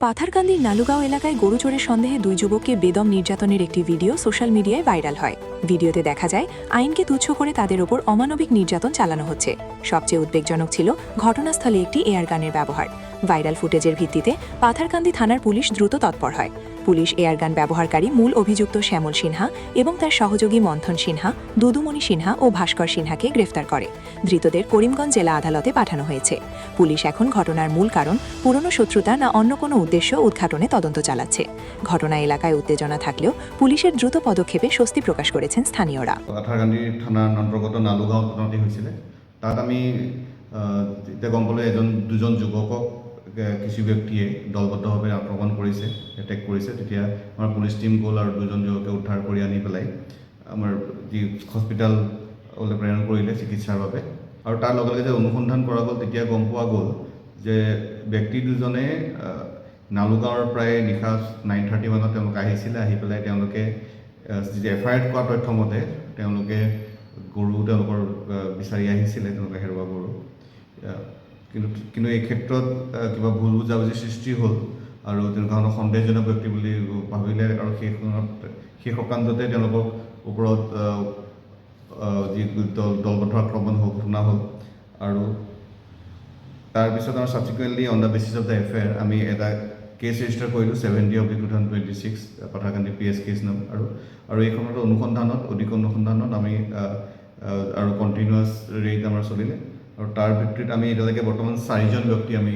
পাথারকান্দির নালুগাঁও এলাকায় গরু চোরের সন্দেহে দুই যুবককে বেদম নির্যাতনের একটি ভিডিও সোশ্যাল মিডিয়ায় ভাইরাল হয়। ভিডিওতে দেখা যায় আইনকে তুচ্ছ করে তাদের ওপর অমানবিক নির্যাতন চালানো হচ্ছে। সবচেয়ে উদ্বেগজনক ছিল ঘটনাস্থলে একটি এয়ারগানের ব্যবহার। ভাইরাল ফুটেজের ভিত্তিতে পাথারকান্দি থানার পুলিশ দ্রুত তৎপর হয়। পুলিশ এয়ারগান ব্যবহারকারী মূল অভিযুক্ত শ্যামল সিনহা এবং তার সহযোগী মন্থন সিনহা, দুদুমণি সিনহা ও ভাস্কর সিনহাকে গ্রেফতার করে। ধৃতদের করিমগঞ্জ জেলা আদালতে পাঠানো হয়েছে। পুলিশ এখন ঘটনার মূল কারণ, পুরনো শত্রুতা না অন্য কোনো উদ্দেশ্য উদ্ঘাটনে তদন্ত চালাচ্ছে। ঘটনা এলাকায় উত্তেজনা থাকলেও পুলিশের দ্রুত পদক্ষেপে স্বস্তি প্রকাশ করেছেন স্থানীয়রা। পাথাৰকান্দি থানাৰ অন্তৰ্গত নালুগাঁও ঘটনাটি হৈছিলে। তাত আমি এতিয়া গম পালোঁ দুজন যুৱকক কিছু ব্যক্তিয়ে দলবদ্ধভাৱে আক্ৰমণ কৰিছে, এটেক কৰিছে। তেতিয়া আমাৰ পুলিচ টীম গ'ল আৰু দুজন যুৱকে উদ্ধাৰ কৰি আনি পেলাই আমাৰ যি হস্পিটেললৈ প্ৰেৰণ কৰিলে চিকিৎসাৰ বাবে। আৰু তাৰ লগে লগে যে অনুসন্ধান কৰা গ'ল, তেতিয়া গম পোৱা গ'ল যে ব্যক্তি দুজনে নালুগাঁৱৰ প্ৰায় নিশা 9:30 মানত তেওঁলোক আহিছিলে। আহি পেলাই তেওঁলোকে FIR কৰা তথ্য মতে তেওঁলোকে গৰু তেওঁলোকৰ বিচাৰি আহিছিলে, তেওঁলোকে হেৰুৱা গৰু। কিন্তু এই ক্ষেত্ৰত কিবা ভুল বুজাবুজি সৃষ্টি হ'ল আৰু তেনেকুৱা সন্দেহজনক ব্যক্তি বুলি ভাবিলে আৰু সেই সকান্ততে তেওঁলোকৰ ওপৰত যি দলবদ্ধ আক্ৰমণ ঘটনা হ'ল। আৰু তাৰপিছত আমাৰ subsequently on the basis of the FIR আমি এটা কেছ ৰেজিষ্টাৰ কৰিলোঁ 70/2026 পাথাৰকান্দি PS কেছ নাম। আৰু এইখনত অধিক অনুসন্ধানত আমি আৰু কণ্টিনিউৱাছ ৰেইড আমাৰ চলিলে। আৰু তাৰ ভিত্তিত আমি এতিয়ালৈকে বৰ্তমান 4জন ব্যক্তি আমি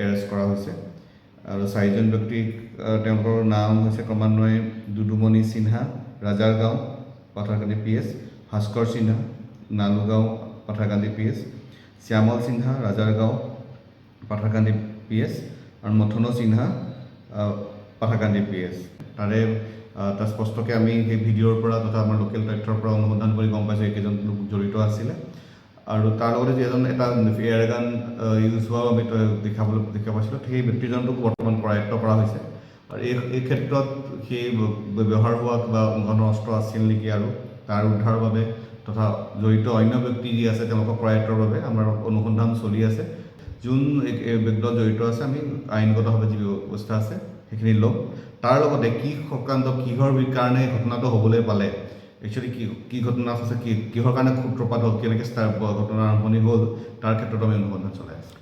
এৰেষ্ট কৰা হৈছে। আৰু 4জন ব্যক্তিক তেওঁলোকৰ নাম হৈছে ক্ৰমান্বয়ে দুদুমণি সিনহা, ৰাজাৰগাঁও পাথাৰকান্দি PS, ভাস্কৰ সিনহা, নালুগাঁও পাথাৰকান্দি PS, শ্যামল সিনহা, ৰাজাৰগাঁও পাথাৰকান্দি PS আৰু মথন সিনহা, পাথাৰকান্দি PS। তাৰে তাৰ স্পষ্টকৈ আমি সেই ভিডিঅ'ৰ পৰা তথা আমাৰ লোকেল তথ্যৰ পৰা অনুসন্ধান কৰি গম পাইছোঁ এইকেইজন লোক জড়িত আছিলে। আৰু তাৰ লগতে যিজন এটা এয়াৰগান ইউজ হোৱাও আমি দেখা পাইছিলোঁ, সেই ব্যক্তিজনটোক বৰ্তমান কৰায়ত্ব কৰা হৈছে। আৰু এই ক্ষেত্ৰত সেই ব্যৱহাৰ হোৱা কিবা ধৰণৰ অস্ত্ৰ আছিল নেকি আৰু তাৰ উদ্ধাৰৰ বাবে তথা জড়িত অন্য ব্যক্তি যি আছে তেওঁলোকক কৰায়ত্বৰ বাবে আমাৰ অনুসন্ধান চলি আছে। যোন ব্যক্তি জড়িত আছে আমি আইনগতভাৱে যি ব্যৱস্থা আছে সেইখিনি ল'ম। তাৰ লগতে কি সকান্ত কিহৰ কাৰণে ঘটনাটো হ'বলৈ পালে, একচুৱেলি কি ঘটনা আছে, কিহৰ কাৰণে সূত্ৰপাত হ'ল, কেনেকৈ ঘটনাৰ আৰম্ভণি হ'ল, তাৰ ক্ষেত্ৰত আমি অনুসন্ধান চলাই আছোঁ।